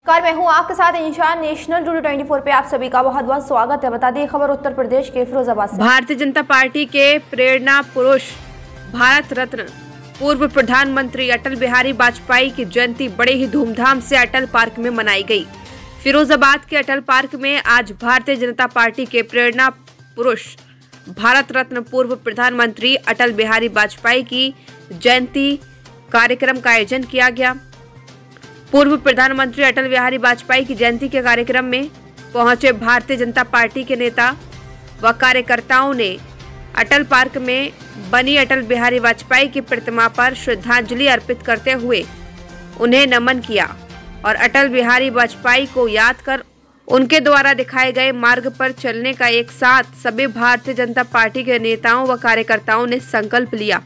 Car मैं हूं आपके साथ इंशान। नेशनल टुडे 24 पे आप सभी का बहुत बहुत स्वागत है। बता दें खबर उत्तर प्रदेश के फिरोजाबाद से। भारतीय जनता पार्टी के प्रेरणा पुरुष भारत रत्न पूर्व प्रधानमंत्री अटल बिहारी वाजपेयी की जयंती बड़े ही धूमधाम से अटल पार्क में मनाई गई। फिरोजाबाद के अटल पार्क में आज भारतीय जनता पार्टी के प्रेरणा पुरुष भारत रत्न पूर्व प्रधानमंत्री अटल बिहारी वाजपेयी की जयंती कार्यक्रम का आयोजन किया गया। पूर्व प्रधानमंत्री अटल बिहारी वाजपेयी की जयंती के कार्यक्रम में पहुंचे भारतीय जनता पार्टी के नेता व कार्यकर्ताओं ने अटल पार्क में बनी अटल बिहारी वाजपेयी की प्रतिमा पर श्रद्धांजलि अर्पित करते हुए उन्हें नमन किया और अटल बिहारी वाजपेयी को याद कर उनके द्वारा दिखाए गए मार्ग पर चलने का एक साथ सभी भारतीय जनता पार्टी के नेताओं व कार्यकर्ताओं ने संकल्प लिया।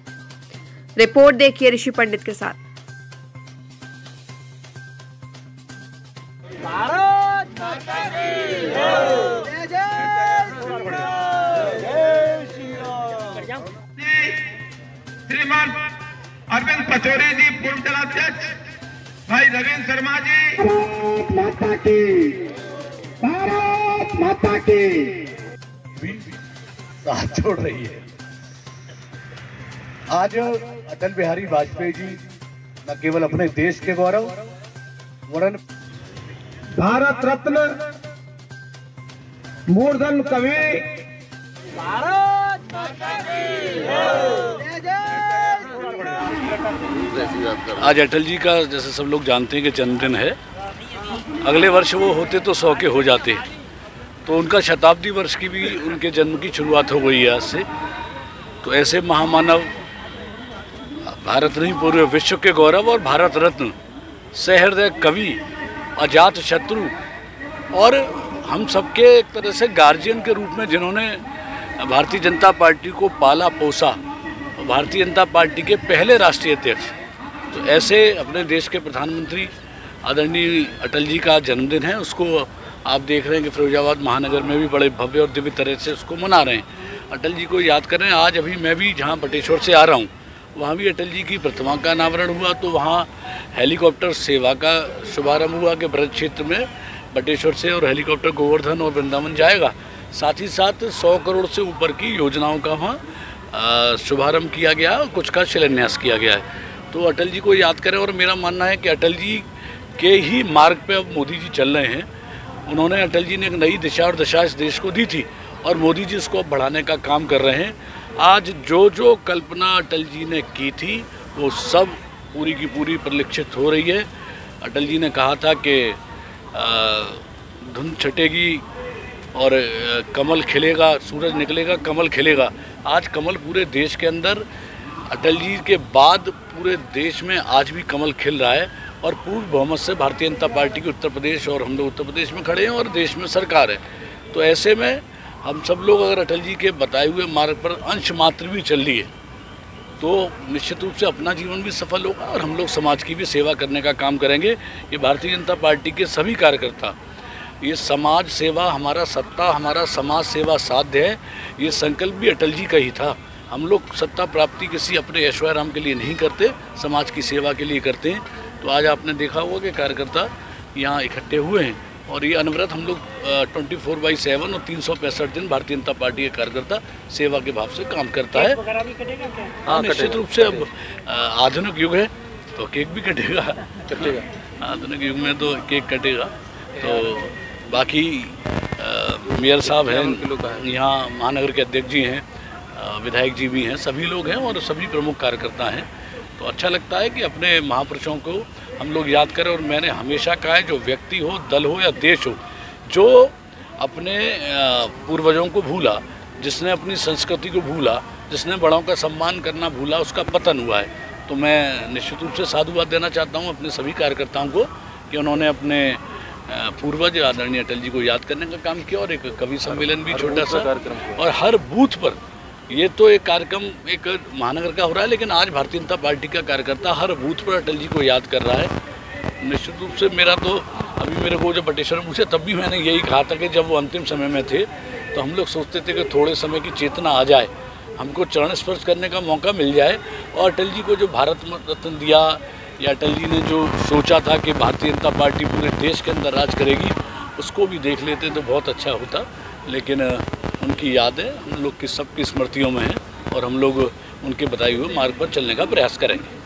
रिपोर्ट देखिए ऋषि पंडित के साथ। भारत माता की जय जय श्री राम। श्रीमान अरविंद पचौरी जी, पूर्व जिलाध्यक्ष भाई रविंद्र शर्मा जी। भारत माता की, भारत माता की साथ जोड़ रही है। आज अटल बिहारी वाजपेयी जी न केवल अपने देश के गौरव वरन भारत रत्न मूर्धन कवि भारत माता की जय जय। आज अटल जी का जैसे सब लोग जानते हैं कि जन्मदिन है। अगले वर्ष वो होते तो 100 के हो जाते, तो उनका शताब्दी वर्ष की भी उनके जन्म की शुरुआत हो गई है आज से। तो ऐसे महामानव भारत नहीं पूरे विश्व के गौरव और भारत रत्न सहृदय कवि अजात शत्रु और हम सबके एक तरह से गार्जियन के रूप में जिन्होंने भारतीय जनता पार्टी को पाला पोसा, भारतीय जनता पार्टी के पहले राष्ट्रीय अध्यक्ष, तो ऐसे अपने देश के प्रधानमंत्री आदरणीय अटल जी का जन्मदिन है। उसको आप देख रहे हैं कि फिरोजाबाद महानगर में भी बड़े भव्य और दिव्य तरह से उसको मना रहे हैं। अटल जी को याद कर रहे हैं। आज अभी मैं भी जहाँ बटेश्वर से आ रहा हूँ वहाँ भी अटल जी की प्रतिमा का अनावरण हुआ, तो वहाँ हेलीकॉप्टर सेवा का शुभारंभ हुआ कि ब्रज क्षेत्र में बटेश्वर से और हेलीकॉप्टर गोवर्धन और वृंदावन जाएगा। साथ ही साथ 100 करोड़ से ऊपर की योजनाओं का वहाँ शुभारंभ किया गया और कुछ का शिलान्यास किया गया है। तो अटल जी को याद करें और मेरा मानना है कि अटल जी के ही मार्ग पे अब मोदी जी चल रहे हैं। उन्होंने अटल जी ने एक नई दिशा और दशा इस देश को दी थी और मोदी जी इसको अब बढ़ाने का काम कर रहे हैं। आज जो जो कल्पना अटल जी ने की थी वो सब पूरी की पूरी परिलक्षित हो रही है। अटल जी ने कहा था कि धुंध छटेगी और कमल खिलेगा, सूरज निकलेगा, कमल खिलेगा। आज कमल पूरे देश के अंदर अटल जी के बाद पूरे देश में आज भी कमल खिल रहा है और पूर्ण बहुमत से भारतीय जनता पार्टी की उत्तर प्रदेश और हम लोग उत्तर प्रदेश में खड़े हैं और देश में सरकार है। तो ऐसे में हम सब लोग अगर अटल जी के बताए हुए मार्ग पर अंश मात्र भी चल रही है तो निश्चित रूप से अपना जीवन भी सफल होगा और हम लोग समाज की भी सेवा करने का काम करेंगे। ये भारतीय जनता पार्टी के सभी कार्यकर्ता, ये समाज सेवा हमारा सत्ता, हमारा समाज सेवा साध्य है, ये संकल्प भी अटल जी का ही था। हम लोग सत्ता प्राप्ति किसी अपने ऐश्वर्याराम के लिए नहीं करते, समाज की सेवा के लिए करते हैं। तो आज आपने देखा होगा कि कार्यकर्ता यहाँ इकट्ठे हुए हैं और ये अनवरत हम लोग 24/7 और 365 दिन भारतीय जनता पार्टी के कार्यकर्ता सेवा के भाव से काम करता है। हाँ, निश्चित रूप से अब आधुनिक युग है तो केक भी कटेगा। आधुनिक युग में तो केक कटेगा। तो बाकी मेयर साहब हैं, यहाँ महानगर के अध्यक्ष जी हैं, विधायक जी भी हैं, सभी लोग हैं और सभी प्रमुख कार्यकर्ता हैं। तो अच्छा लगता है कि अपने महापुरुषों को हम लोग याद करें। और मैंने हमेशा कहा है, जो व्यक्ति हो, दल हो या देश हो, जो अपने पूर्वजों को भूला, जिसने अपनी संस्कृति को भूला, जिसने बड़ों का सम्मान करना भूला, उसका पतन हुआ है। तो मैं निश्चित रूप से साधुवाद देना चाहता हूँ अपने सभी कार्यकर्ताओं को कि उन्होंने अपने पूर्वज आदरणीय अटल जी को याद करने का काम किया और एक कवि सम्मेलन भी छोटा सा कार्यक्रम और हर बूथ पर। ये तो एक कार्यक्रम एक महानगर का हो रहा है, लेकिन आज भारतीय जनता पार्टी का कार्यकर्ता हर बूथ पर अटल जी को याद कर रहा है। निश्चित रूप से मेरा तो अभी मेरे को जब बटेश्वर में पूछे तब भी मैंने यही कहा था कि जब वो अंतिम समय में थे तो हम लोग सोचते थे कि थोड़े समय की चेतना आ जाए, हमको चरण स्पर्श करने का मौका मिल जाए और अटल जी को जो भारत रत्न दिया, या अटल जी ने जो सोचा था कि भारतीय जनता पार्टी पूरे देश के अंदर राज करेगी, उसको भी देख लेते तो बहुत अच्छा होता। लेकिन उनकी यादें हम लोग की सबकी स्मृतियों में हैं और हम लोग उनके बताए हुए मार्ग पर चलने का प्रयास करेंगे।